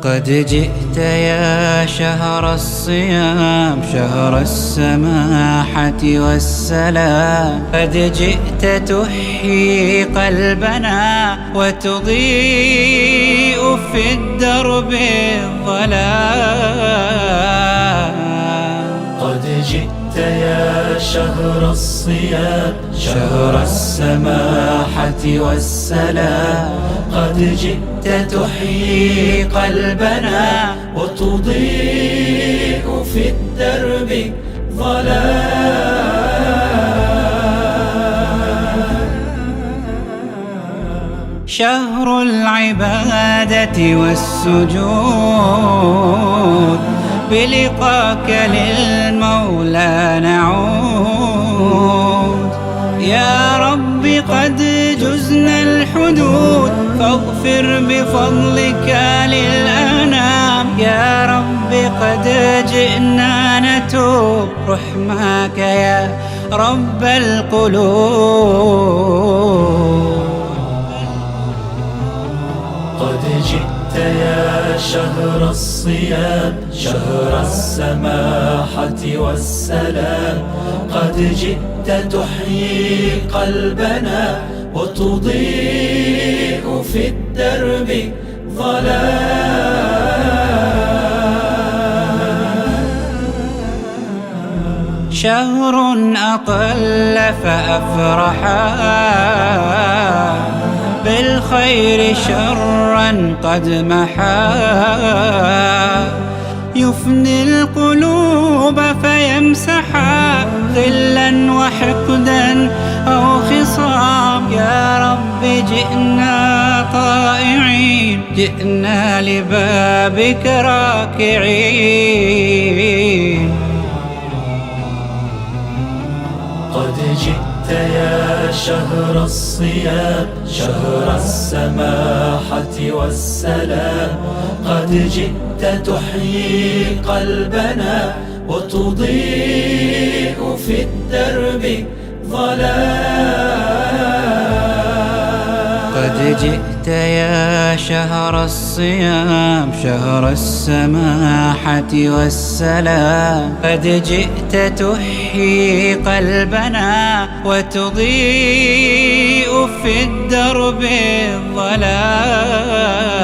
قد جئت يا شهر الصيام، شهر السماحة والسلام. قد جئت تحيي قلبنا وتضيء في الدرب الظلام. قد جئت يا شهر الصيام، شهر السماحة والسلام. قد جئت تحيي قلبنا وتضيء في الدرب ظلام. شهر العبادة والسجود، بلقاك للمولى نعود. يا رب قد جزنا الحدود، فاغفر بفضلك للأنام. يا رب قد جئنا نتوب، رحماك يا رب القلوب. قد جئت يا شهر الصيام، شهر السماحة والسلام. قد جئت تحيي قلبنا وتضيء في الدرب ظلام. شهر أطل فأفرحا، بالخير شرا قد محا. يفني القلوب فيمسحا، غلا وحقدا أو خصام. يا رب جئنا طائعين، جئنا لبابك راكعين. قد جئت يا شهر الصيام، شهر السماحة والسلام. قد جئت تحيي قلبنا وتضيء في الدرب ظلام. قد جئت يا شهر الصيام، شهر السماحة والسلام. قد جئت تحيي قلبنا وتضيء في الدرب الظلام.